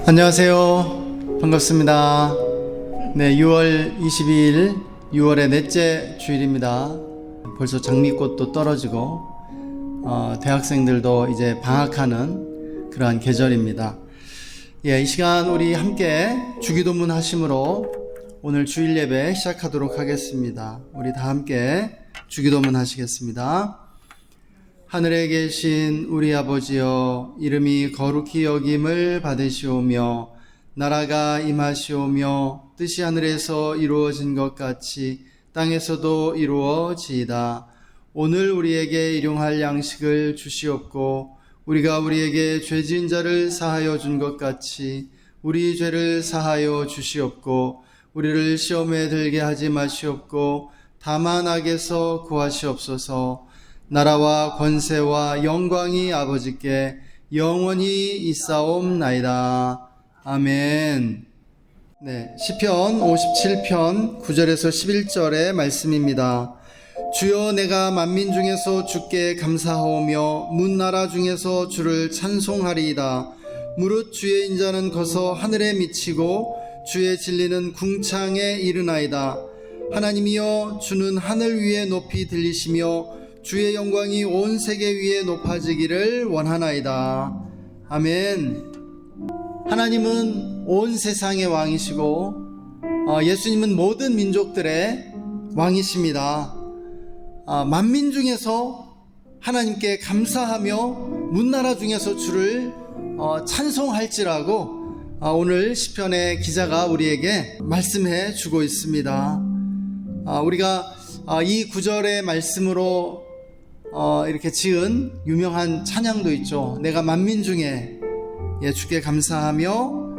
안녕하세요. 반갑습니다. 네, 6월 22일, 6월의 넷째 주일입니다. 벌써 장미꽃도 떨어지고 대학생들도 이제 방학하는 그러한 계절입니다. 이 시간 우리 함께 주기도문 하심으로 오늘 주일 예배 시작하도록 하겠습니다. 우리 다 함께 주기도문 하시겠습니다. 하늘에 계신 우리 아버지여, 이름이 거룩히 여김을 받으시오며 나라가 임하시오며 뜻이 하늘에서 이루어진 것 같이 땅에서도 이루어지이다. 오늘 우리에게 일용할 양식을 주시옵고 우리가 우리에게 죄 지은 자를 사하여 준 것 같이 우리 죄를 사하여 주시옵고 우리를 시험에 들게 하지 마시옵고 다만 악에서 구하시옵소서. 나라와 권세와 영광이 아버지께 영원히 있사옵나이다. 아멘. 네, 시편 57편 9절에서 11절의 말씀입니다. 주여, 내가 만민 중에서 주께 감사하오며 문나라 중에서 주를 찬송하리이다. 무릇 주의 인자는 거서 하늘에 미치고 주의 진리는 궁창에 이르나이다. 하나님이여, 주는 하늘 위에 높이 들리시며 주의 영광이 온 세계 위에 높아지기를 원하나이다. 아멘. 하나님은 온 세상의 왕이시고 예수님은 모든 민족들의 왕이십니다. 만민 중에서 하나님께 감사하며 문나라 중에서 주를 찬송할지라고 오늘 시편의 기자가 우리에게 말씀해 주고 있습니다. 우리가 이 구절의 말씀으로 이렇게 지은 유명한 찬양도 있죠. 내가 만민 중에 주께 감사하며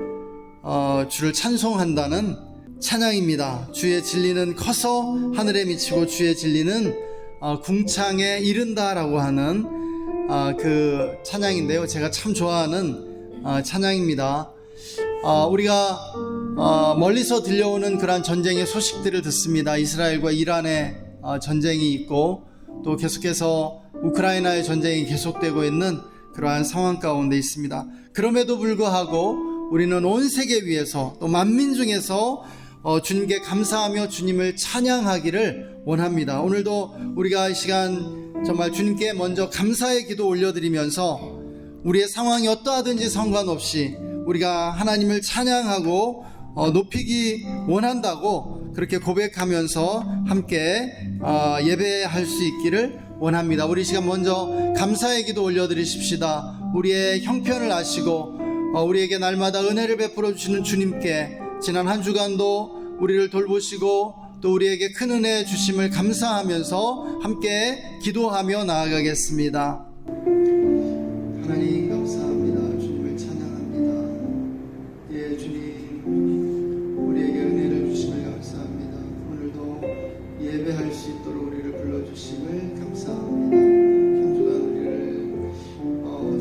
주를 찬송한다는 찬양입니다. 주의 진리는 커서 하늘에 미치고 주의 진리는 궁창에 이른다라고 하는 그 찬양인데요. 제가 참 좋아하는 찬양입니다. 우리가 멀리서 들려오는 그러한 전쟁의 소식들을 듣습니다. 이스라엘과 이란의 전쟁이 있고 또 계속해서 우크라이나의 전쟁이 계속되고 있는 그러한 상황 가운데 있습니다. 그럼에도 불구하고 우리는 온 세계 위에서 또 만민 중에서 주님께 감사하며 주님을 찬양하기를 원합니다. 오늘도 우리가 이 시간 정말 주님께 먼저 감사의 기도 올려드리면서 우리의 상황이 어떠하든지 상관없이 우리가 하나님을 찬양하고 높이기 원한다고 그렇게 고백하면서 함께 예배할 수 있기를 원합니다. 우리 시간 먼저 감사의 기도 올려드리십시다. 우리의 형편을 아시고 우리에게 날마다 은혜를 베풀어 주시는 주님께 지난 한 주간도 우리를 돌보시고 또 우리에게 큰 은혜 주심을 감사하면서 함께 기도하며 나아가겠습니다. 하나님 감사합니다. 주님을 찬양합니다. 예, 주님 우리에게 은혜를 주심을 감사합니다. 오늘도 예배할 수 있도록 우리를 불러주심을 감사합니다. 한 주간 우리를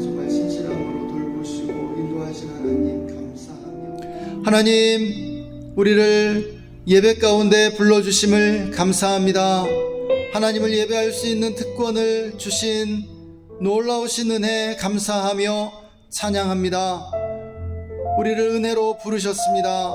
정말 진실함으로 돌보시고 인도하신 하나님 감사하며 하나님 우리를 예배 가운데 불러주심을 감사합니다. 하나님을 예배할 수 있는 특권을 주신 놀라우신 은혜 감사하며 찬양합니다. 우리를 은혜로 부르셨습니다.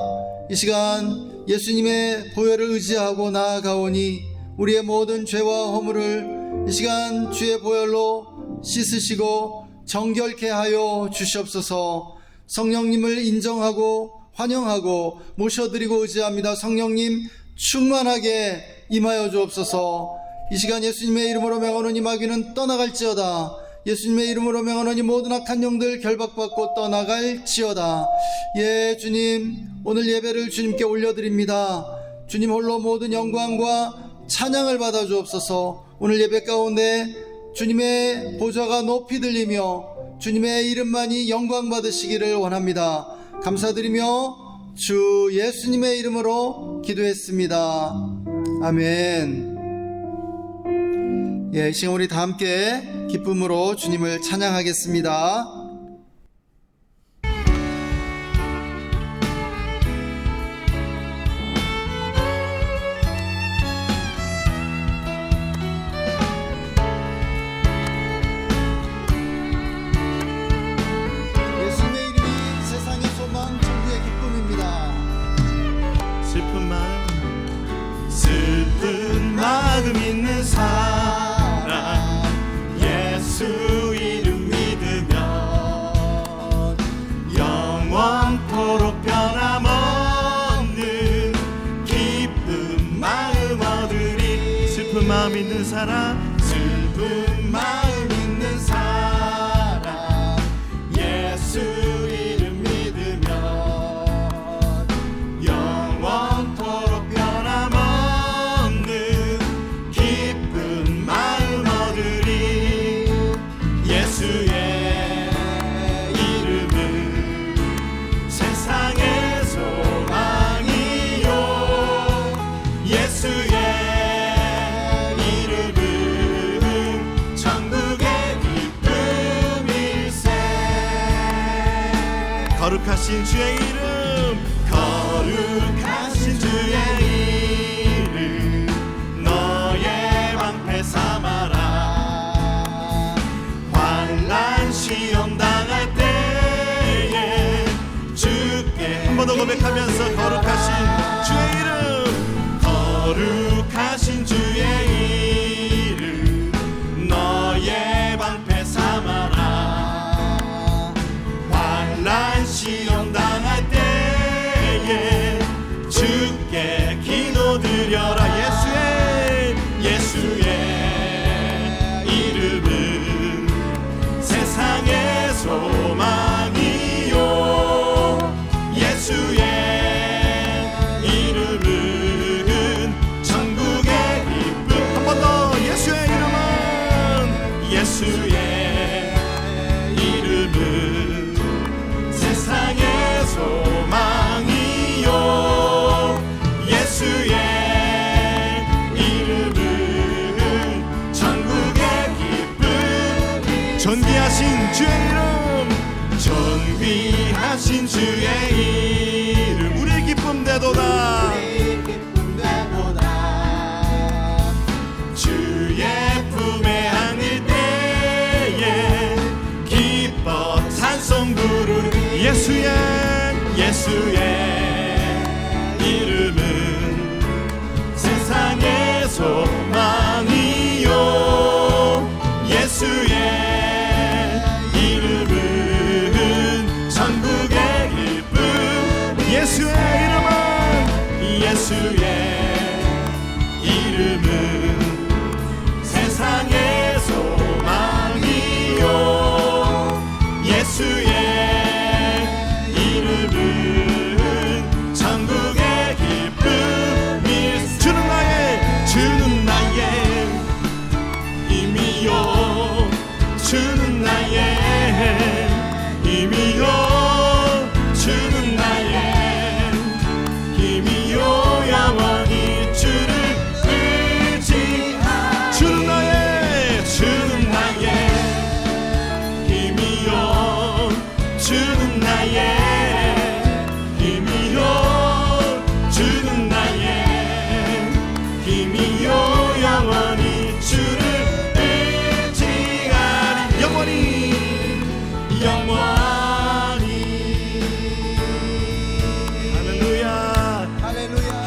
이 시간 예수님의 보혈을 의지하고 나아가오니 우리의 모든 죄와 허물을 이 시간 주의 보혈로 씻으시고 정결케 하여 주시옵소서. 성령님을 인정하고 환영하고 모셔드리고 의지합니다. 성령님 충만하게 임하여 주옵소서. 이 시간 예수님의 이름으로 명하노니 마귀는 떠나갈지어다. 예수님의 이름으로 명하노니 모든 악한 영들 결박받고 떠나갈지어다. 예, 주님 오늘 예배를 주님께 올려드립니다. 주님 홀로 모든 영광과 찬양을 받아 주옵소서. 오늘 예배 가운데 주님의 보좌가 높이 들리며 주님의 이름만이 영광 받으시기를 원합니다. 감사드리며 주 예수님의 이름으로 기도했습니다. 아멘. 이 시간 우리 다 함께 기쁨으로 주님을 찬양하겠습니다. 예수님의 이름이 세상의 소망 있는 사람, 슬픈 마음 있는 사람 예수 이름 믿으면 영원토록 변함없는 기쁜 마음 얻으리. 예수의 이름은 세상의 소망이요 예수의 이름은 천국의 기쁨일세. 거룩하신 주의 이름, 거룩하신 주의 이름 너의 방패 삼아라. 환난 시험 당할 때에 주께 한 번 더 고백하면서 거룩하신 주의 이름, 거룩하신 주의 이름 너의 방패 삼아라. 환난 시험 당할 때에 주께 기도드려라. 예수의 이름은 세상의 소망이요 예수의 이름은 천국의 기쁨. 한 번 더 예수의 이름은, 예수의 이름은 세상의 소망이요 예수의 이름은 천국의 기쁨. 존귀하신 주의 이름, 존귀하신 주의 이름 우리의 기쁨 되도다. 주의 품에 안길 때에 기뻐 찬송 부르리. 예수의 이름은 세상의 소망이요 예수의 이름은 천국의 기쁨. 예수의 이름은, 예수의 이름은 세상의 소망이요 예수의 이름은 천국의 기쁨이. 주는 나의 힘이요 주는 나의 힘이요 주는 나의 힘이요 영원히 주를 의지하리. 주는 나의 힘이요 주는 나의 힘이요 주는 나의 힘이요 영원히 주를 의지하리. 영원히 할렐루야.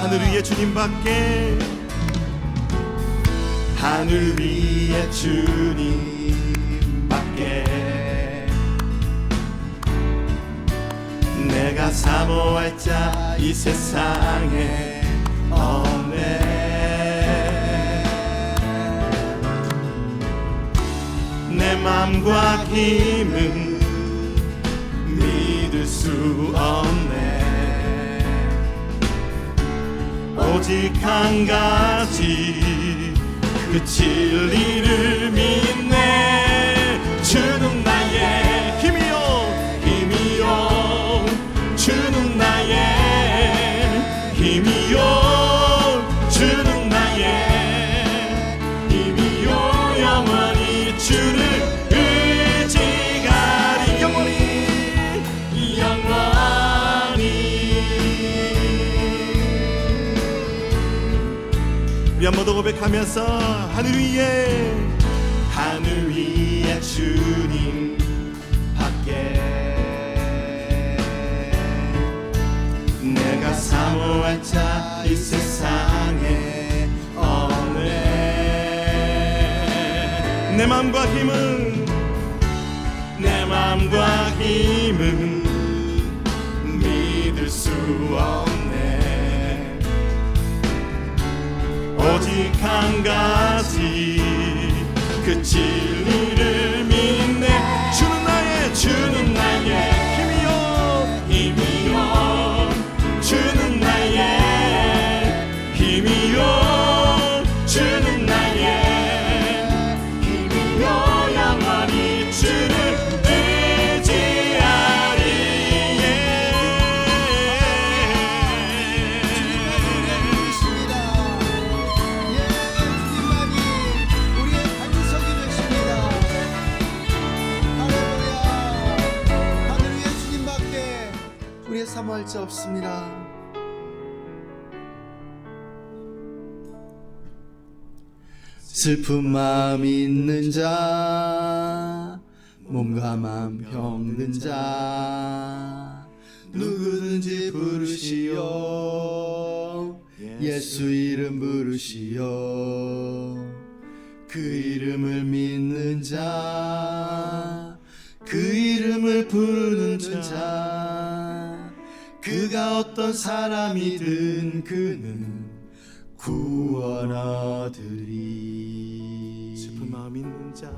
하늘 위에 주님밖에, 하늘 위에 주님밖에 내가 사모할 자 이 세상에 없네. 내 맘과 힘은 믿을 수 없네. 오직 한 가지 그 진리를 믿네. 주는 나의 힘이요 주는 나의 힘이요 주는 나의 힘이요 영원히 주를 의지하리. 영원히 우리 한 번 더 고백하면서 하늘 위에 주님 밖에 내가 사모할 자 이 세상에 없네. 내 맘과 힘은 믿을 수 없네. 오직 한 가지 사모할 자 없습니다. 슬픈 마음 있는 자, 몸과 마음 병든 자, 누구든지 부르시오. 예수 이름 부르시오. 그 이름을 믿는 자, 그 이름을 부르는 자, 그가 어떤 사람이든 그는 구원 얻으리. 슬픈 마음 있는 자,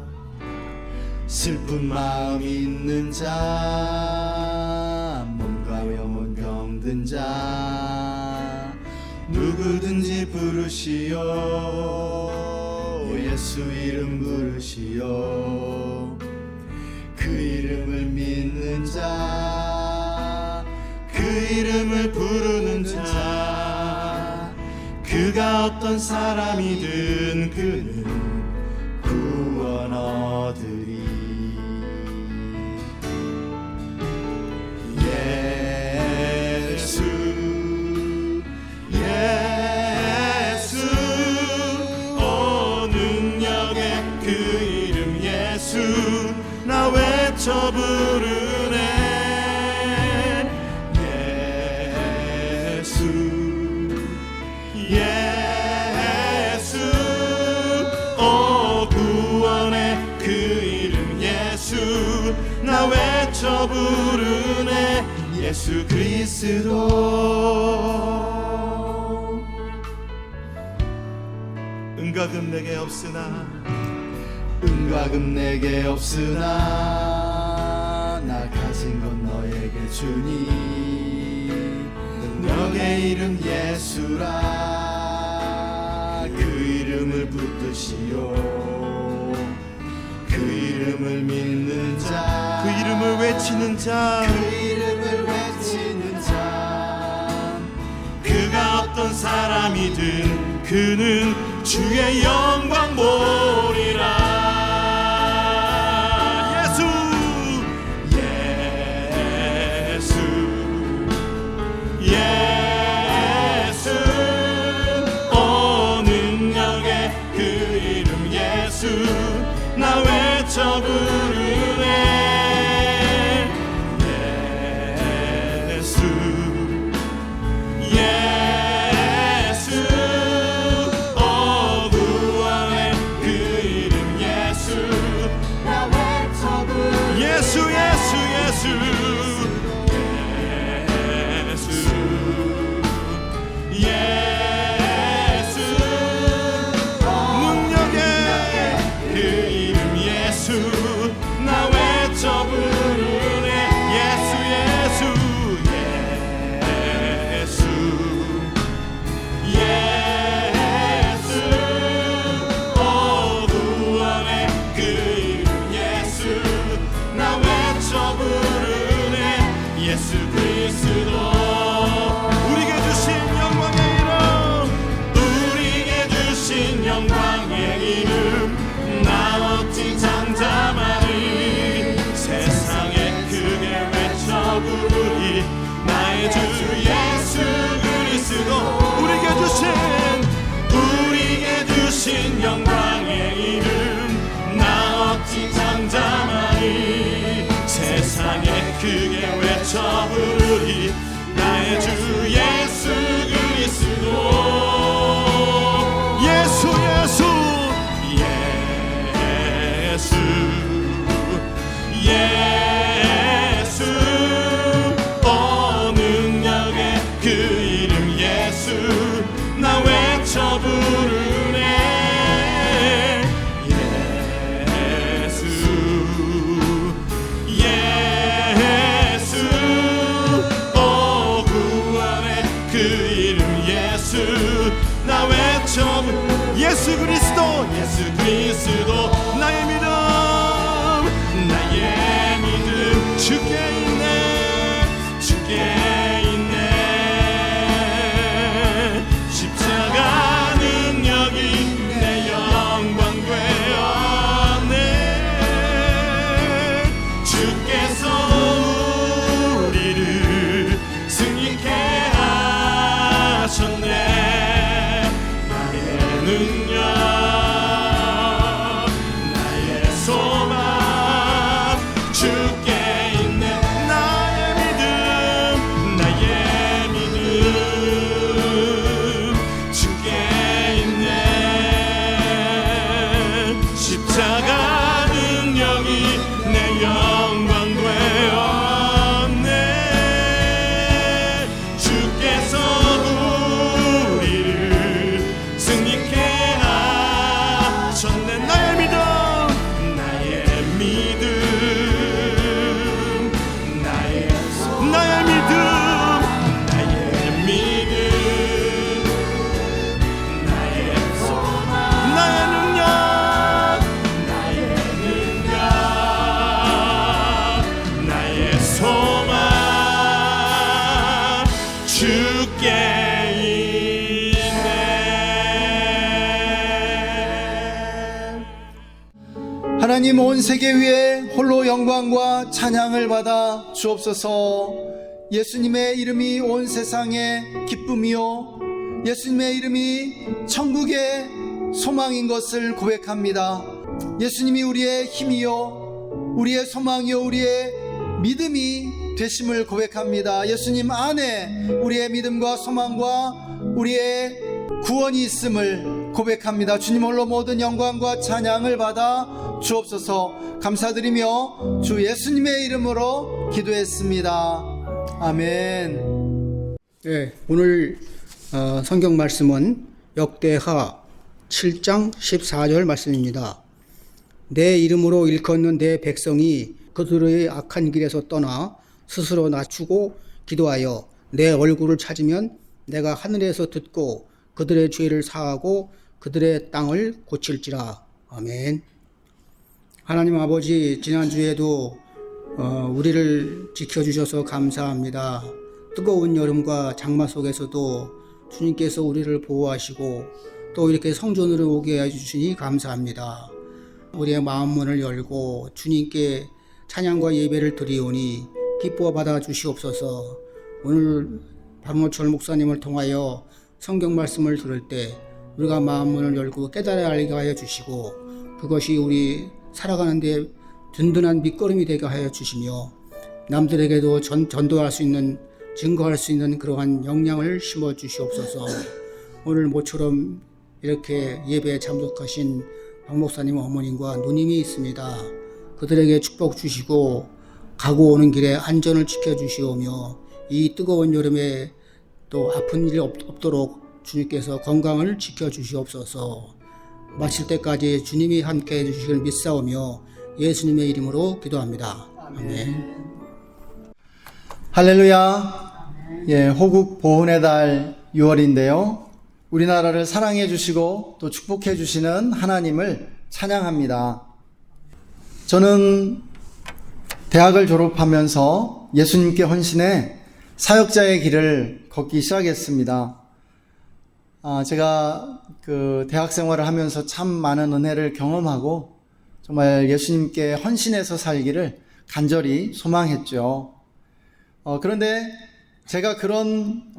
슬픈 마음 있는 자, 몸과 영혼 병든 자, 누구든지 부르시오. 예수 이름 부르시오. 그 이름을 믿는 자, 그 이름을 부르는 자, 그가 어떤 사람이든 그는 구원 얻으리. 예수 예수 오 능력의 그 이름 예수, 나 외쳐 부르네. 예수 예수 오 구원의 그 이름 예수, 나 외쳐 부르네. 예수 그리스도. 은과 금 내게 없으나, 은과 금 내게 없으나 나 가진 건 너에게 주니. 능력의 이름 예수라. 그 이름을 붙드시오. 그 이름을 믿는 자, 그 이름을 외치는 자, 그 이름을 외치는 자, 그가 어떤 사람이든 그는 주의 영광 보리라. 예수 예수 예수 오 능력의 그 이름 예수, 나 외쳐 부르네. 예수 예수 오 구원의 그 이름 예수, 나 외쳐 부르. 예수 예수 예수 예수 예수 능력의 그 이름 예수, 나 외쳐 부르네. 예수 예수 예수 예수 오 구원의 그 이름 예수, 나 외쳐 부르네. 예수 그리스도. 우리에게 주신 영광의 이름, 우리에게 주신 영광의 이름, 나 어찌 잠잠하리. 세상에 크게 외쳐 부르리. 나의 주 예수 그리스도. 우리에게 주신 영광의 이름, 나 어찌 잠잠하리. 세상에 크게 외쳐 부르리. 나의 주 예수 그리스도. 예수 예수 예수 예수 오 능력의 그 이름 예수, 나 외쳐 부르네. 예수 예수 오 구원의 그 이름 예수, 나 외쳐 예수 그리스도. 예수 그리스도 나의 믿음, 나의 믿음 주께 있네. 주께 있네. 십자가 능력이 내 영광 되었네. 주께서 우리를 주께 있네 나의 믿음 주께 있네 십자가 능력이 내 영광 되었네 주께서 우리를 승리케 하셨네 나의 믿음 주께 있네 하나님 온 세계 위에 홀로 영광과 찬양을 받아 주옵소서. 예수님의 이름이 온 세상의 기쁨이요 예수님의 이름이 천국의 소망인 것을 고백합니다. 예수님이 우리의 힘이요 우리의 소망이요 우리의 믿음이 되심을 고백합니다. 예수님 안에 우리의 믿음과 소망과 우리의 구원이 있음을 고백합니다. 주님 홀로 모든 영광과 찬양을 받아 주옵소서. 감사드리며 주 예수님의 이름으로 기도했습니다. 아멘. 네, 오늘 성경 말씀은 역대하 7장 14절 말씀입니다. 내 이름으로 일컫는 내 백성이 그들의 악한 길에서 떠나 스스로 낮추고 기도하여 내 얼굴을 찾으면 내가 하늘에서 듣고 그들의 죄를 사하고 그들의 땅을 고칠지라. 아멘. 하나님 아버지, 지난주에도 우리를 지켜주셔서 감사합니다. 뜨거운 여름과 장마 속에서도 주님께서 우리를 보호하시고 또 이렇게 성전으로 오게 해주시니 감사합니다. 우리의 마음문을 열고 주님께 찬양과 예배를 드리오니 기뻐 받아 주시옵소서. 오늘 박노철 목사님을 통하여 성경 말씀을 들을 때 우리가 마음문을 열고 깨달아 알게 하여 주시고 그것이 우리 살아가는 데 든든한 밑거름이 되게 하여 주시며 남들에게도 전도할 수 있는 증거할 수 있는 그러한 역량을 심어 주시옵소서. 오늘 모처럼 이렇게 예배에 참석하신 박 목사님 어머님과 누님이 있습니다. 그들에게 축복 주시고 가고 오는 길에 안전을 지켜주시오며 이 뜨거운 여름에 또 아픈 일이 없도록 주님께서 건강을 지켜주시옵소서. 마칠 때까지 주님이 함께 해주시길 믿사오며 예수님의 이름으로 기도합니다. 아멘. 할렐루야. 예, 호국 보훈의 달 6월인데요. 우리나라를 사랑해 주시고 또 축복해 주시는 하나님을 찬양합니다. 저는 대학을 졸업하면서 예수님께 헌신해 사역자의 길을 걷기 시작했습니다. 제가 그 대학 생활을 하면서 참 많은 은혜를 경험하고 정말 예수님께 헌신해서 살기를 간절히 소망했죠. 그런데 제가 그런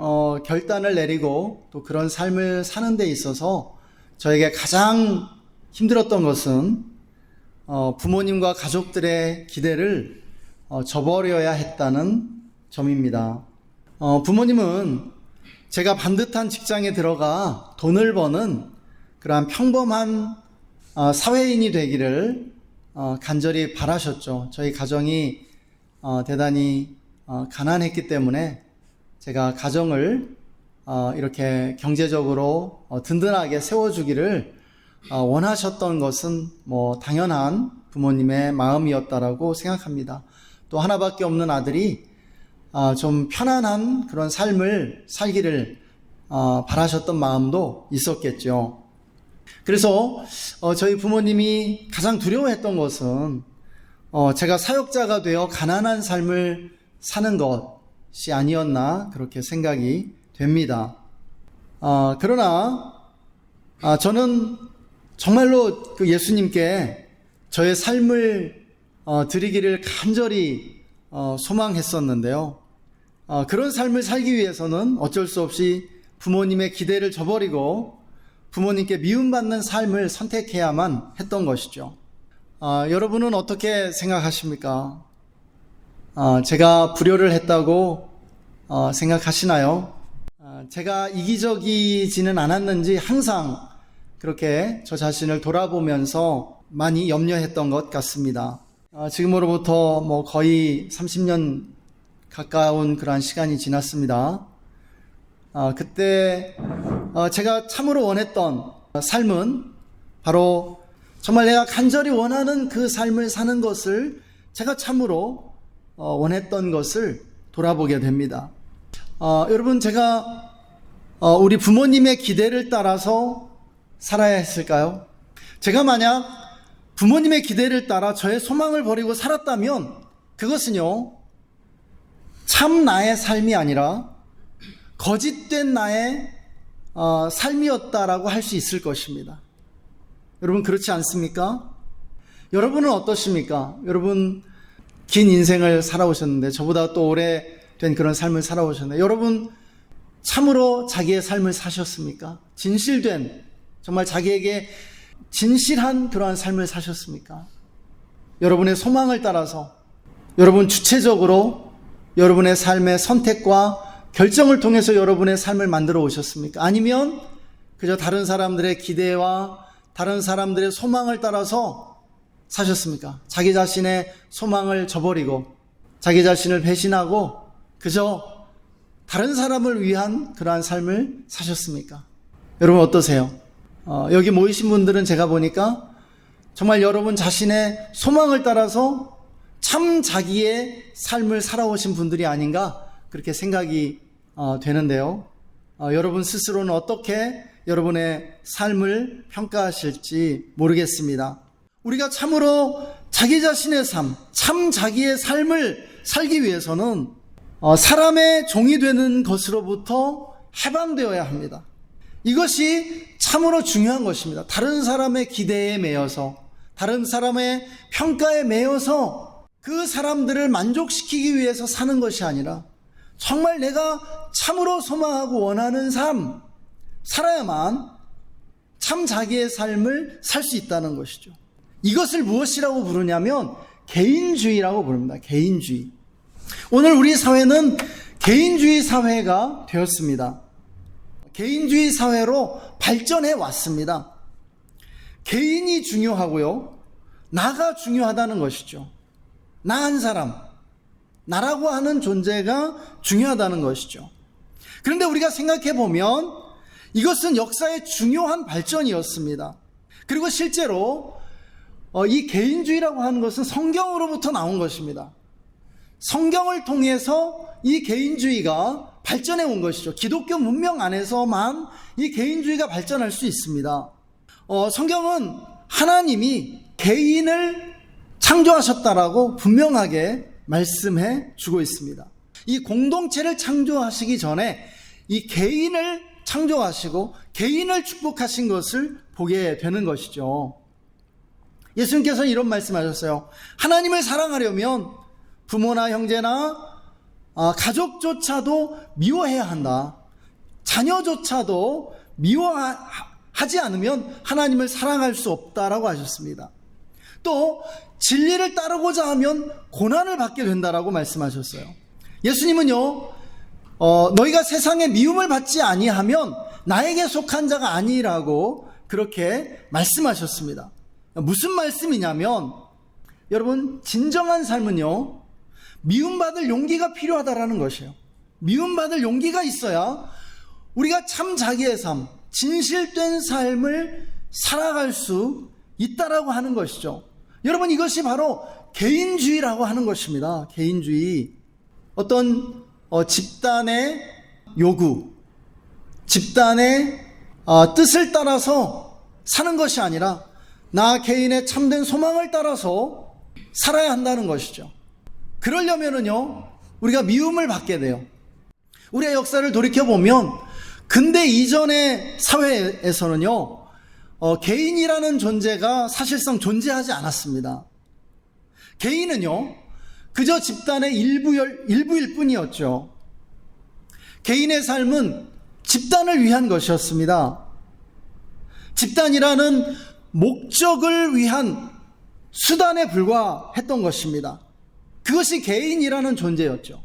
결단을 내리고 또 그런 삶을 사는 데 있어서 저에게 가장 힘들었던 것은 부모님과 가족들의 기대를 저버려야 했다는 점입니다. 부모님은 제가 반듯한 직장에 들어가 돈을 버는 그러한 평범한 사회인이 되기를 간절히 바라셨죠. 저희 가정이 대단히 가난했기 때문에 제가 가정을 이렇게 경제적으로 든든하게 세워주기를 원하셨던 것은 뭐 당연한 부모님의 마음이었다라고 생각합니다. 또 하나밖에 없는 아들이 좀 편안한 그런 삶을 살기를 바라셨던 마음도 있었겠죠. 그래서 저희 부모님이 가장 두려워했던 것은 제가 사역자가 되어 가난한 삶을 사는 것이 아니었나 그렇게 생각이 됩니다. 그러나 저는 정말로 그 예수님께 저의 삶을 드리기를 간절히 소망했었는데요. 그런 삶을 살기 위해서는 어쩔 수 없이 부모님의 기대를 저버리고 부모님께 미움받는 삶을 선택해야만 했던 것이죠. 여러분은 어떻게 생각하십니까? 제가 불효를 했다고 생각하시나요? 제가 이기적이지는 않았는지 항상 그렇게 저 자신을 돌아보면서 많이 염려했던 것 같습니다. 지금으로부터 거의 30년 가까운 그러한 시간이 지났습니다. 그때 제가 참으로 원했던 삶은 바로 정말 내가 간절히 원하는 그 삶을 사는 것을 제가 참으로 원했던 것을 돌아보게 됩니다. 여러분, 제가 우리 부모님의 기대를 따라서 살아야 했을까요? 제가 만약 부모님의 기대를 따라 저의 소망을 버리고 살았다면 그것은요, 참 나의 삶이 아니라 거짓된 나의 삶이었다라고 할 수 있을 것입니다. 여러분, 그렇지 않습니까? 여러분은 어떠십니까? 여러분 긴 인생을 살아오셨는데, 저보다 또 오래된 그런 삶을 살아오셨는데, 여러분 참으로 자기의 삶을 사셨습니까? 진실된, 정말 자기에게 진실한 그러한 삶을 사셨습니까? 여러분의 소망을 따라서, 여러분 주체적으로 여러분의 삶의 선택과 결정을 통해서 여러분의 삶을 만들어 오셨습니까? 아니면 그저 다른 사람들의 기대와 다른 사람들의 소망을 따라서 사셨습니까? 자기 자신의 소망을 저버리고 자기 자신을 배신하고 그저 다른 사람을 위한 그러한 삶을 사셨습니까? 여러분 어떠세요? 여기 모이신 분들은 제가 보니까 정말 여러분 자신의 소망을 따라서 참 자기의 삶을 살아오신 분들이 아닌가 그렇게 생각이 되는데요. 여러분 스스로는 어떻게 여러분의 삶을 평가하실지 모르겠습니다. 우리가 참으로 자기 자신의 삶, 참 자기의 삶을 살기 위해서는 사람의 종이 되는 것으로부터 해방되어야 합니다. 이것이 참으로 중요한 것입니다. 다른 사람의 기대에 매여서, 다른 사람의 평가에 매여서 그 사람들을 만족시키기 위해서 사는 것이 아니라 정말 내가 참으로 소망하고 원하는 삶, 살아야만 참 자기의 삶을 살 수 있다는 것이죠. 이것을 무엇이라고 부르냐면 개인주의라고 부릅니다. 개인주의. 오늘 우리 사회는 개인주의 사회가 되었습니다. 개인주의 사회로 발전해 왔습니다. 개인이 중요하고요, 나가 중요하다는 것이죠. 나 한 사람, 나라고 하는 존재가 중요하다는 것이죠. 그런데 우리가 생각해 보면 이것은 역사의 중요한 발전이었습니다. 그리고 실제로 이 개인주의라고 하는 것은 성경으로부터 나온 것입니다. 성경을 통해서 이 개인주의가 발전해 온 것이죠. 기독교 문명 안에서만 이 개인주의가 발전할 수 있습니다. 성경은 하나님이 개인을 창조하셨다라고 분명하게 말씀해 주고 있습니다. 이 공동체를 창조하시기 전에 이 개인을 창조하시고 개인을 축복하신 것을 보게 되는 것이죠. 예수님께서는 이런 말씀하셨어요. 하나님을 사랑하려면 부모나 형제나 가족조차도 미워해야 한다. 자녀조차도 미워하지 않으면 하나님을 사랑할 수 없다라고 하셨습니다. 또 진리를 따르고자 하면 고난을 받게 된다라고 말씀하셨어요. 예수님은요, 너희가 세상에 미움을 받지 아니하면 나에게 속한 자가 아니라고 그렇게 말씀하셨습니다. 무슨 말씀이냐면, 여러분 진정한 삶은요, 미움받을 용기가 필요하다라는 것이에요. 미움받을 용기가 있어야 우리가 참 자기의 삶, 진실된 삶을 살아갈 수 있다라고 하는 것이죠. 여러분, 이것이 바로 개인주의라고 하는 것입니다. 개인주의. 어떤 집단의 요구, 집단의 뜻을 따라서 사는 것이 아니라 나 개인의 참된 소망을 따라서 살아야 한다는 것이죠. 그러려면은요, 우리가 미움을 받게 돼요. 우리의 역사를 돌이켜보면 근대 이전의 사회에서는요, 개인이라는 존재가 사실상 존재하지 않았습니다. 개인은요, 그저 집단의 일부일 뿐이었죠. 개인의 삶은 집단을 위한 것이었습니다. 집단이라는 목적을 위한 수단에 불과했던 것입니다. 그것이 개인이라는 존재였죠.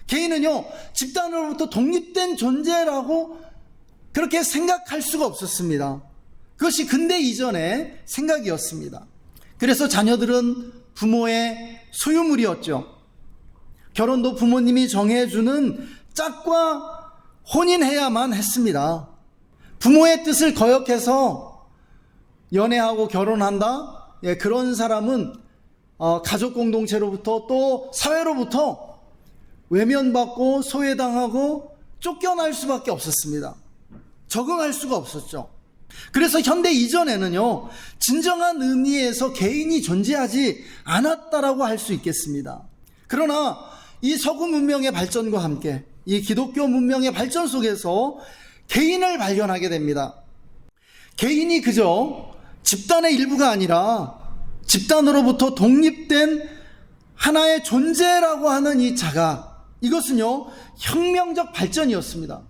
개인은요, 집단으로부터 독립된 존재라고 그렇게 생각할 수가 없었습니다. 그것이 근대 이전의 생각이었습니다. 그래서 자녀들은 부모의 소유물이었죠. 결혼도 부모님이 정해주는 짝과 혼인해야만 했습니다. 부모의 뜻을 거역해서 연애하고 결혼한다? 그런 사람은 가족 공동체로부터 또 사회로부터 외면받고 소외당하고 쫓겨날 수밖에 없었습니다. 적응할 수가 없었죠. 그래서 현대 이전에는요, 진정한 의미에서 개인이 존재하지 않았다라고 할 수 있겠습니다. 그러나 이 서구 문명의 발전과 함께 이 기독교 문명의 발전 속에서 개인을 발견하게 됩니다. 개인이 그저 집단의 일부가 아니라 집단으로부터 독립된 하나의 존재라고 하는 이 자각, 이것은요, 혁명적 발전이었습니다.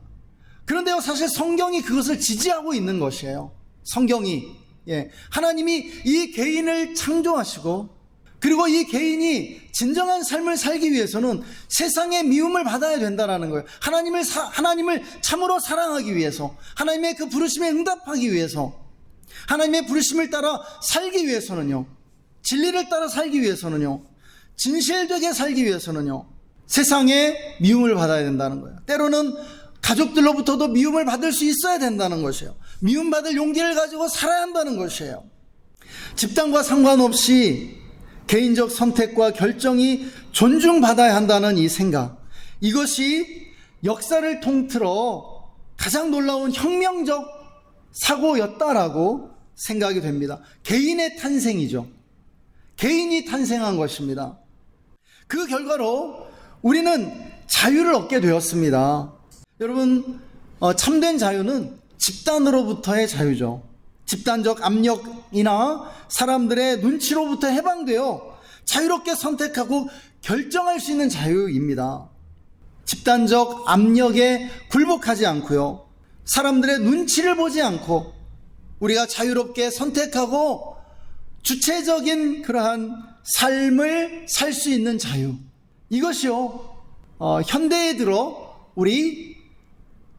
그런데요, 사실 성경이 그것을 지지하고 있는 것이에요. 성경이, 하나님이 이 개인을 창조하시고, 그리고 이 개인이 진정한 삶을 살기 위해서는 세상의 미움을 받아야 된다는 거예요. 하나님을 참으로 사랑하기 위해서, 하나님의 그 부르심에 응답하기 위해서, 하나님의 부르심을 따라 살기 위해서는요, 진리를 따라 살기 위해서는요, 진실되게 살기 위해서는요, 세상의 미움을 받아야 된다는 거예요. 때로는 가족들로부터도 미움을 받을 수 있어야 된다는 것이에요. 미움받을 용기를 가지고 살아야 한다는 것이에요. 집단과 상관없이 개인적 선택과 결정이 존중받아야 한다는 이 생각, 이것이 역사를 통틀어 가장 놀라운 혁명적 사고였다라고 생각이 됩니다. 개인의 탄생이죠. 개인이 탄생한 것입니다. 그 결과로 우리는 자유를 얻게 되었습니다. 여러분, 참된 자유는 집단으로부터의 자유죠. 집단적 압력이나 사람들의 눈치로부터 해방되어 자유롭게 선택하고 결정할 수 있는 자유입니다. 집단적 압력에 굴복하지 않고요, 사람들의 눈치를 보지 않고 우리가 자유롭게 선택하고 주체적인 그러한 삶을 살 수 있는 자유, 이것이요, 현대에 들어 우리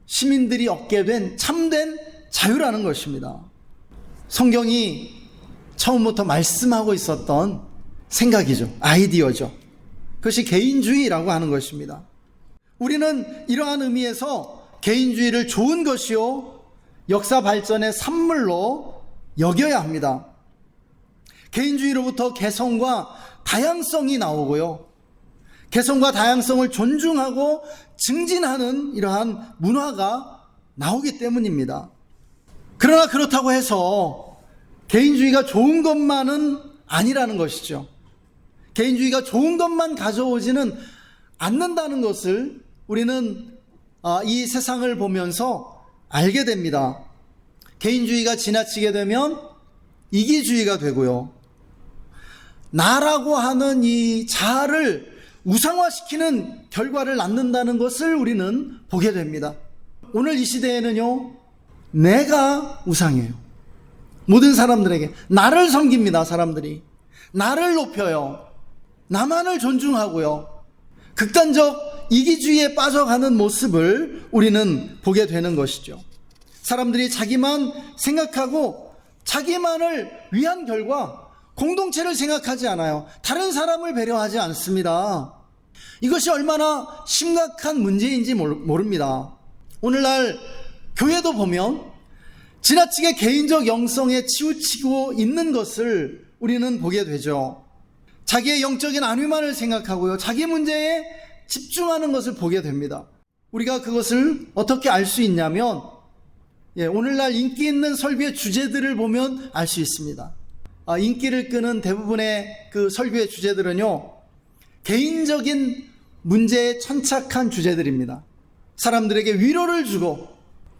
시민들이 얻게 된 참된 자유라는 것입니다. 성경이 처음부터 말씀하고 있었던 생각이죠. 아이디어죠. 그것이 개인주의라고 하는 것입니다. 우리는 이러한 의미에서 개인주의를 좋은 것이요, 역사 발전의 산물로 여겨야 합니다. 개인주의로부터 개성과 다양성이 나오고요, 개성과 다양성을 존중하고 증진하는 이러한 문화가 나오기 때문입니다. 그러나 그렇다고 해서 개인주의가 좋은 것만은 아니라는 것이죠. 개인주의가 좋은 것만 가져오지는 않는다는 것을 우리는 이 세상을 보면서 알게 됩니다. 개인주의가 지나치게 되면 이기주의가 되고요, 나라고 하는 이 자아를 우상화시키는 결과를 낳는다는 것을 우리는 보게 됩니다. 오늘 이 시대에는요, 내가 우상이에요. 모든 사람들에게 나를 섬깁니다. 사람들이 나를 높여요. 나만을 존중하고요, 극단적 이기주의에 빠져가는 모습을 우리는 보게 되는 것이죠. 사람들이 자기만 생각하고 자기만을 위한 결과 공동체를 생각하지 않아요. 다른 사람을 배려하지 않습니다. 이것이 얼마나 심각한 문제인지 모릅니다. 오늘날 교회도 보면 지나치게 개인적 영성에 치우치고 있는 것을 우리는 보게 되죠. 자기의 영적인 안위만을 생각하고요, 자기 문제에 집중하는 것을 보게 됩니다. 우리가 그것을 어떻게 알 수 있냐면, 오늘날 인기 있는 설교의 주제들을 보면 알 수 있습니다. 인기를 끄는 대부분의 그 설교의 주제들은요, 개인적인 문제에 천착한 주제들입니다. 사람들에게 위로를 주고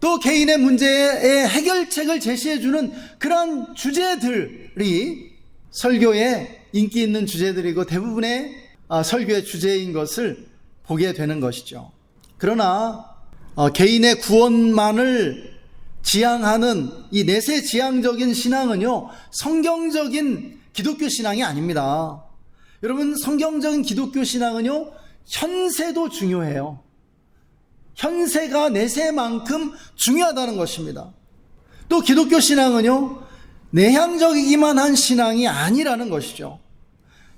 또 개인의 문제의 해결책을 제시해주는 그런 주제들이 설교의 인기 있는 주제들이고 대부분의 설교의 주제인 것을 보게 되는 것이죠. 그러나 개인의 구원만을 지향하는 이 내세지향적인 신앙은요, 성경적인 기독교 신앙이 아닙니다. 여러분, 성경적인 기독교 신앙은요, 현세도 중요해요. 현세가 내세만큼 중요하다는 것입니다. 또 기독교 신앙은요, 내향적이기만 한 신앙이 아니라는 것이죠.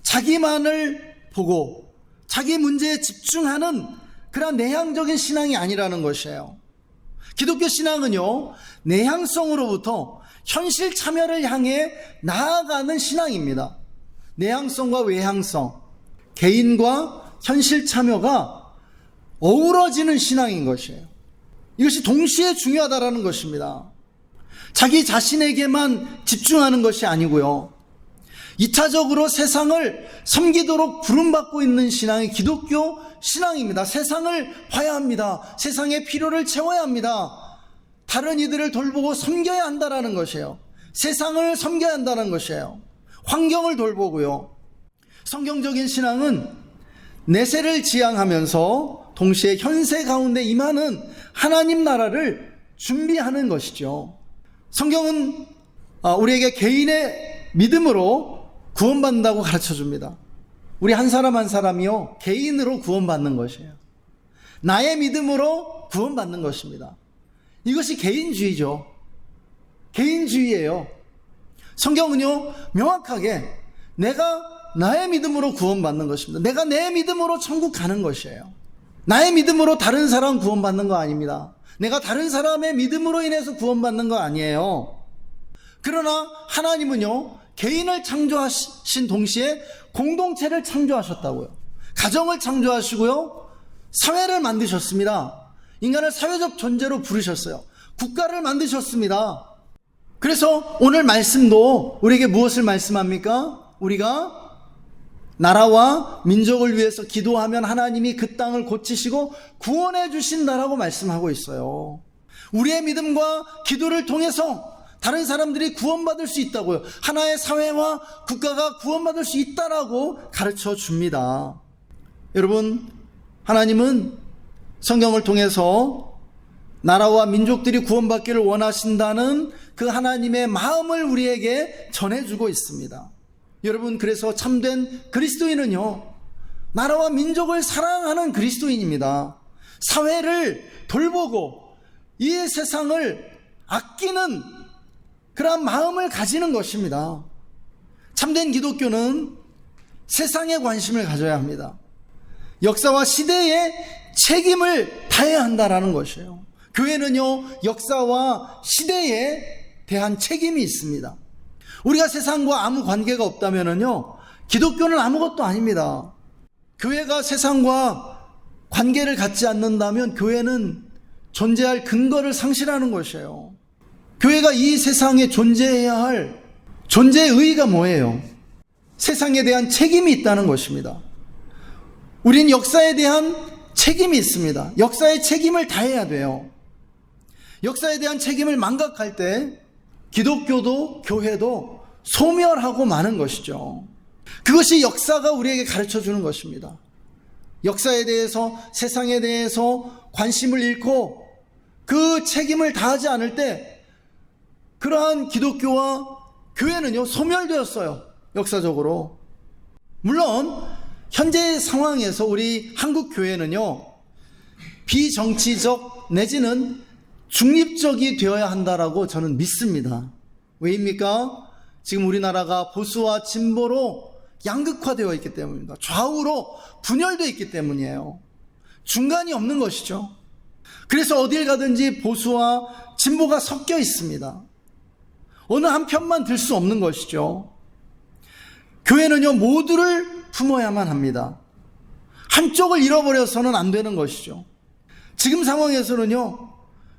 자기만을 보고 자기 문제에 집중하는 그런 내향적인 신앙이 아니라는 것이에요. 기독교 신앙은요, 내향성으로부터 현실 참여를 향해 나아가는 신앙입니다. 내향성과 외향성, 개인과 현실 참여가 어우러지는 신앙인 것이에요. 이것이 동시에 중요하다는 것입니다. 자기 자신에게만 집중하는 것이 아니고요, 2차적으로 세상을 섬기도록 부름받고 있는 신앙이 기독교 신앙입니다. 세상을 봐야 합니다. 세상의 필요를 채워야 합니다. 다른 이들을 돌보고 섬겨야 한다는 것이에요. 세상을 섬겨야 한다는 것이에요. 환경을 돌보고요. 성경적인 신앙은 내세를 지향하면서 동시에 현세 가운데 임하는 하나님 나라를 준비하는 것이죠. 성경은 우리에게 개인의 믿음으로 구원받는다고 가르쳐줍니다. 우리 한 사람 한 사람이요, 개인으로 구원받는 것이에요. 나의 믿음으로 구원받는 것입니다. 이것이 개인주의죠. 개인주의예요. 성경은요, 명확하게 내가 나의 믿음으로 구원받는 것입니다. 내가 내 믿음으로 천국 가는 것이에요. 나의 믿음으로 다른 사람 구원받는 거 아닙니다. 내가 다른 사람의 믿음으로 인해서 구원받는 거 아니에요. 그러나 하나님은요, 개인을 창조하신 동시에 공동체를 창조하셨다고요. 가정을 창조하시고요, 사회를 만드셨습니다. 인간을 사회적 존재로 부르셨어요. 국가를 만드셨습니다. 그래서 오늘 말씀도 우리에게 무엇을 말씀합니까? 우리가 나라와 민족을 위해서 기도하면 하나님이 그 땅을 고치시고 구원해 주신다라고 말씀하고 있어요. 우리의 믿음과 기도를 통해서 다른 사람들이 구원받을 수 있다고요. 하나의 사회와 국가가 구원받을 수 있다라고 가르쳐 줍니다. 여러분, 하나님은 성경을 통해서 나라와 민족들이 구원받기를 원하신다는 그 하나님의 마음을 우리에게 전해주고 있습니다. 여러분, 그래서 참된 그리스도인은요, 나라와 민족을 사랑하는 그리스도인입니다. 사회를 돌보고 이 세상을 아끼는 그런 마음을 가지는 것입니다. 참된 기독교는 세상에 관심을 가져야 합니다. 역사와 시대에 책임을 다해야 한다라는 것이에요. 교회는요, 역사와 시대에 대한 책임이 있습니다. 우리가 세상과 아무 관계가 없다면요, 기독교는 아무것도 아닙니다. 교회가 세상과 관계를 갖지 않는다면 교회는 존재할 근거를 상실하는 것이에요. 교회가 이 세상에 존재해야 할 존재의 의의가 뭐예요? 세상에 대한 책임이 있다는 것입니다. 우린 역사에 대한 책임이 있습니다. 역사의 책임을 다해야 돼요. 역사에 대한 책임을 망각할 때 기독교도 교회도 소멸하고 마는 것이죠. 그것이 역사가 우리에게 가르쳐주는 것입니다. 역사에 대해서, 세상에 대해서 관심을 잃고 그 책임을 다하지 않을 때 그러한 기독교와 교회는요, 소멸되었어요. 역사적으로. 물론 현재 상황에서 우리 한국 교회는요, 비정치적 내지는 중립적이 되어야 한다라고 저는 믿습니다. 왜입니까? 지금 우리나라가 보수와 진보로 양극화되어 있기 때문입니다. 좌우로 분열되어 있기 때문이에요. 중간이 없는 것이죠. 그래서 어딜 가든지 보수와 진보가 섞여 있습니다. 어느 한 편만 들 수 없는 것이죠. 교회는요, 모두를 품어야만 합니다. 한쪽을 잃어버려서는 안 되는 것이죠. 지금 상황에서는요,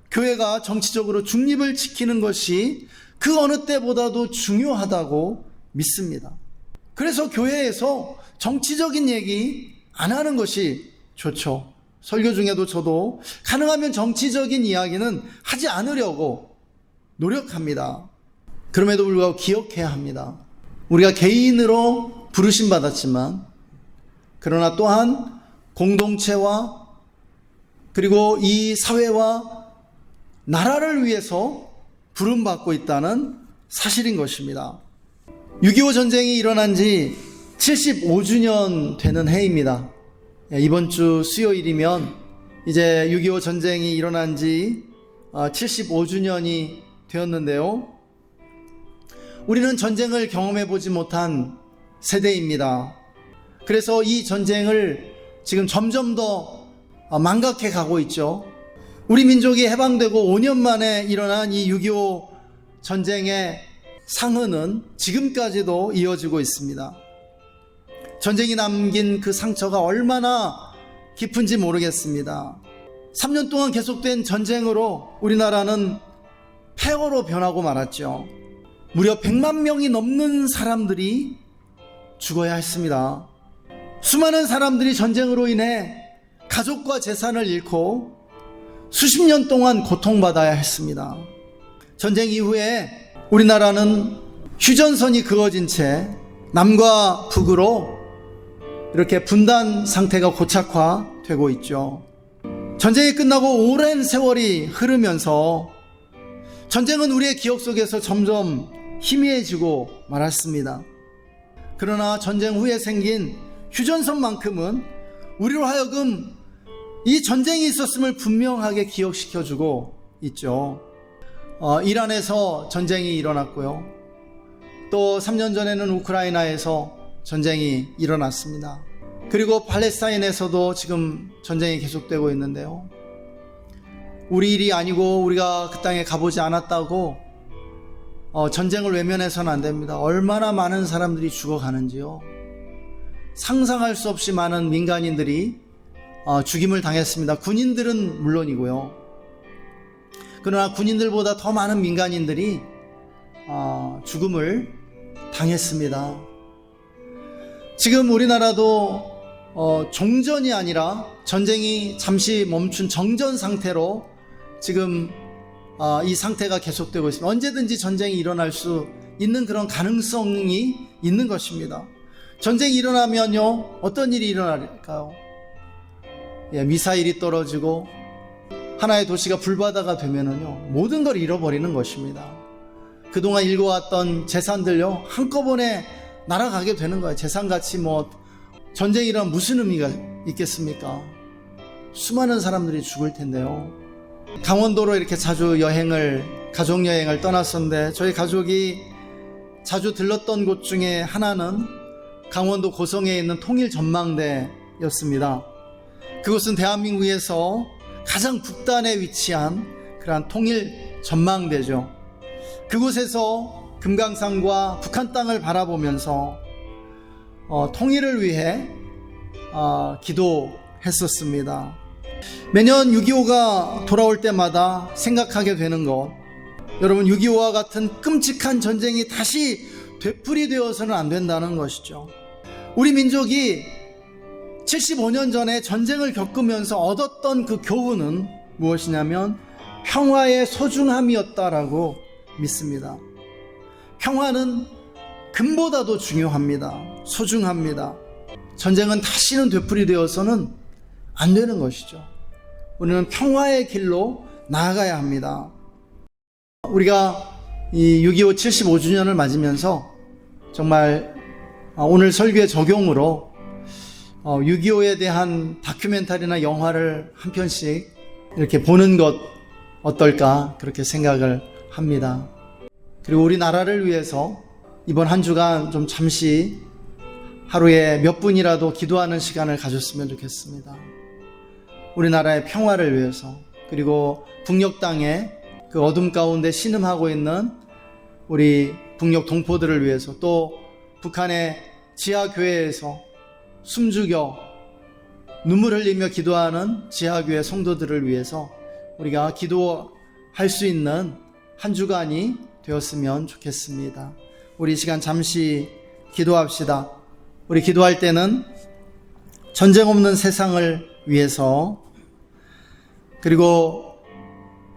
교회가 정치적으로 중립을 지키는 것이 그 어느 때보다도 중요하다고 믿습니다. 그래서 교회에서 정치적인 얘기 안 하는 것이 좋죠. 설교 중에도 저도 가능하면 정치적인 이야기는 하지 않으려고 노력합니다. 그럼에도 불구하고 기억해야 합니다. 우리가 개인으로 부르심 받았지만, 그러나 또한 공동체와 그리고 이 사회와 나라를 위해서 부름받고 있다는 사실인 것입니다. 6.25 전쟁이 일어난 지 75주년 되는 해입니다. 이번 주 수요일이면 이제 6.25 전쟁이 일어난 지 75주년이 되었는데요. 우리는 전쟁을 경험해 보지 못한 세대입니다. 그래서 이 전쟁을 지금 점점 더 망각해 가고 있죠. 우리 민족이 해방되고 5년 만에 일어난 이 6.25 전쟁의 상흔은 지금까지도 이어지고 있습니다. 전쟁이 남긴 그 상처가 얼마나 깊은지 모르겠습니다. 3년 동안 계속된 전쟁으로 우리나라는 폐허로 변하고 말았죠. 무려 100만 명이 넘는 사람들이 죽어야 했습니다. 수많은 사람들이 전쟁으로 인해 가족과 재산을 잃고 수십 년 동안 고통받아야 했습니다. 전쟁 이후에 우리나라는 휴전선이 그어진 채 남과 북으로 이렇게 분단 상태가 고착화되고 있죠. 전쟁이 끝나고 오랜 세월이 흐르면서 전쟁은 우리의 기억 속에서 점점 희미해지고 말았습니다. 그러나 전쟁 후에 생긴 휴전선만큼은 우리로 하여금 이 전쟁이 있었음을 분명하게 기억시켜주고 있죠. 이란에서 전쟁이 일어났고요. 또 3년 전에는 우크라이나에서 전쟁이 일어났습니다. 그리고 팔레스타인에서도 지금 전쟁이 계속되고 있는데요. 우리 일이 아니고 우리가 그 땅에 가보지 않았다고 전쟁을 외면해서는 안 됩니다. 얼마나 많은 사람들이 죽어가는지요. 상상할 수 없이 많은 민간인들이 죽임을 당했습니다. 군인들은 물론이고요. 그러나 군인들보다 더 많은 민간인들이 죽음을 당했습니다. 지금 우리나라도 종전이 아니라 전쟁이 잠시 멈춘 정전 상태로 지금 이 상태가 계속되고 있습니다. 언제든지 전쟁이 일어날 수 있는 그런 가능성이 있는 것입니다. 전쟁이 일어나면요, 어떤 일이 일어날까요? 미사일이 떨어지고 하나의 도시가 불바다가 되면은요, 모든 걸 잃어버리는 것입니다. 그동안 일궈왔던 재산들요, 한꺼번에 날아가게 되는 거예요. 재산같이 전쟁이란 무슨 의미가 있겠습니까? 수많은 사람들이 죽을 텐데요. 강원도로 이렇게 자주 가족여행을 떠났었는데, 저희 가족이 자주 들렀던 곳 중에 하나는 강원도 고성에 있는 통일전망대였습니다. 그곳은 대한민국에서 가장 북단에 위치한 그러한 통일전망대죠. 그곳에서 금강산과 북한 땅을 바라보면서 통일을 위해 기도했었습니다. 매년 6.25가 돌아올 때마다 생각하게 되는 것, 여러분, 6.25와 같은 끔찍한 전쟁이 다시 되풀이되어서는 안 된다는 것이죠. 우리 민족이 75년 전에 전쟁을 겪으면서 얻었던 그 교훈은 무엇이냐면 평화의 소중함이었다라고 믿습니다. 평화는 금보다도 중요합니다. 소중합니다. 전쟁은 다시는 되풀이되어서는 안 되는 것이죠. 우리는 평화의 길로 나아가야 합니다. 우리가 이 6.25 75주년을 맞으면서 정말 오늘 설교의 적용으로 6.25에 대한 다큐멘터리나 영화를 한 편씩 이렇게 보는 것 어떨까, 그렇게 생각을 합니다. 그리고 우리나라를 위해서 이번 한 주간 좀 잠시 하루에 몇 분이라도 기도하는 시간을 가졌으면 좋겠습니다. 우리나라의 평화를 위해서, 그리고 북녘 땅에 그 어둠 가운데 신음하고 있는 우리 북녘 동포들을 위해서, 또 북한의 지하교회에서 숨죽여 눈물 흘리며 기도하는 지하교회 성도들을 위해서 우리가 기도할 수 있는 한 주간이 되었으면 좋겠습니다. 우리 이 시간 잠시 기도합시다. 우리 기도할 때는 전쟁 없는 세상을 위해서, 그리고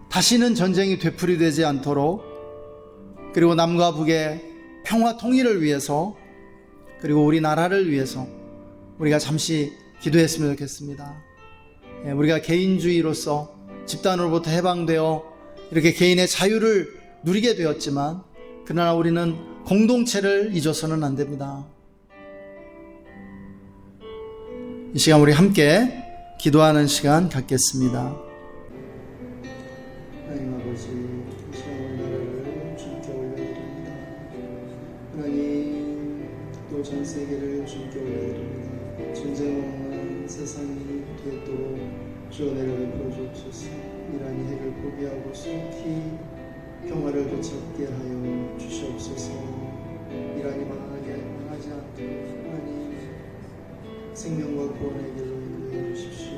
다시는 전쟁이 되풀이되지 않도록, 그리고 남과 북의 평화 통일을 위해서, 그리고 우리나라를 위해서 우리가 잠시 기도했으면 좋겠습니다. 우리가 개인주의로서 집단으로부터 해방되어 이렇게 개인의 자유를 누리게 되었지만, 그러나 우리는 공동체를 잊어서는 안 됩니다. 이 시간 우리 함께 기도하는 시간 갖겠습니다. 하나님 아버지, 이 시간 우리나라를 주님께 올려드립니다. 하나님, 또 전 세계를 주님께 올려드립니다. 전쟁 없는 세상이 되도록 주 은혜를 베풀어 주옵소서. 이란이 핵을 포기하고 속히 평화를 되찾게 하여 주시옵소서. 이란이 망하지 않도록 하나님 생명과 구원의 길로 인도해 주십시오.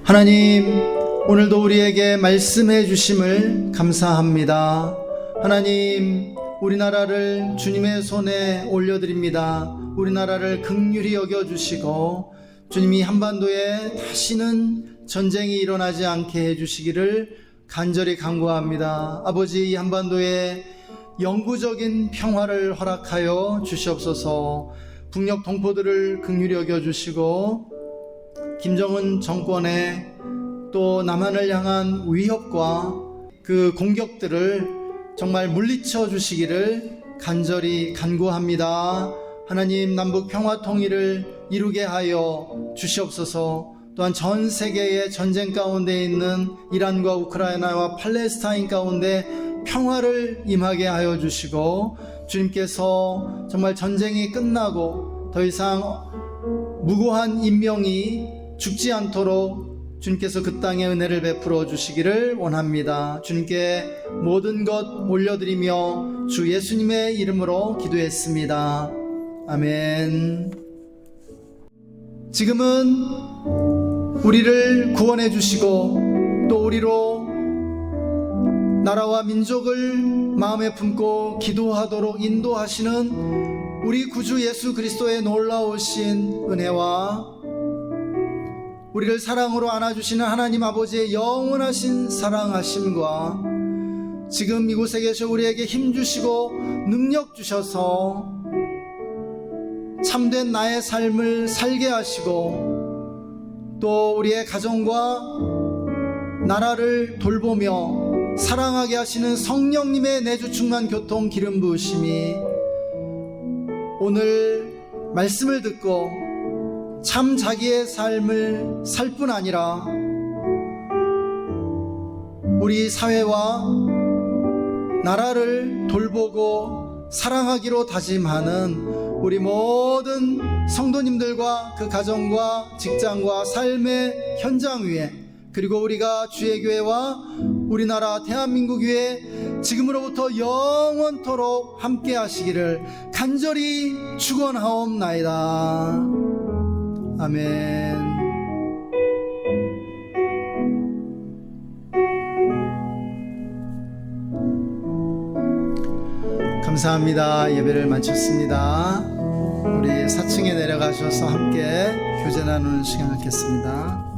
하나님, 오늘도 우리에게 말씀해 주심을 감사합니다. 하나님, 우리나라를 주님의 손에 올려드립니다. 우리나라를 긍휼히 여겨주시고 주님이 한반도에 다시는 전쟁이 일어나지 않게 해주시기를 간절히 간구합니다. 아버지, 이 한반도에 영구적인 평화를 허락하여 주시옵소서. 북녘 동포들을 긍휼히 여겨주시고 김정은 정권의 또 남한을 향한 위협과 그 공격들을 정말 물리쳐 주시기를 간절히 간구합니다. 하나님, 남북 평화 통일을 이루게 하여 주시옵소서. 또한 전 세계의 전쟁 가운데 있는 이란과 우크라이나와 팔레스타인 가운데 평화를 임하게 하여 주시고 주님께서 정말 전쟁이 끝나고 더 이상 무고한 인명이 죽지 않도록 주님께서 그 땅에 은혜를 베풀어 주시기를 원합니다. 주님께 모든 것 올려드리며 주 예수님의 이름으로 기도했습니다. 아멘. 지금은 우리를 구원해 주시고 또 우리로 나라와 민족을 마음에 품고 기도하도록 인도하시는 우리 구주 예수 그리스도의 놀라우신 은혜와 우리를 사랑으로 안아주시는 하나님 아버지의 영원하신 사랑하심과 지금 이곳에 계셔 우리에게 힘주시고 능력 주셔서 참된 나의 삶을 살게 하시고 또 우리의 가정과 나라를 돌보며 사랑하게 하시는 성령님의 내주 충만 교통 기름 부으심이 오늘 말씀을 듣고 참 자기의 삶을 살 뿐 아니라 우리 사회와 나라를 돌보고 사랑하기로 다짐하는 우리 모든 성도님들과 그 가정과 직장과 삶의 현장 위에 그리고 우리가 주의 교회와 우리나라 대한민국 위에 지금으로부터 영원토록 함께 하시기를 간절히 축원하옵나이다. 아멘. 감사합니다. 예배를 마쳤습니다. 우리 4층에 내려가셔서 함께 교제 나누는 시간 갖겠습니다.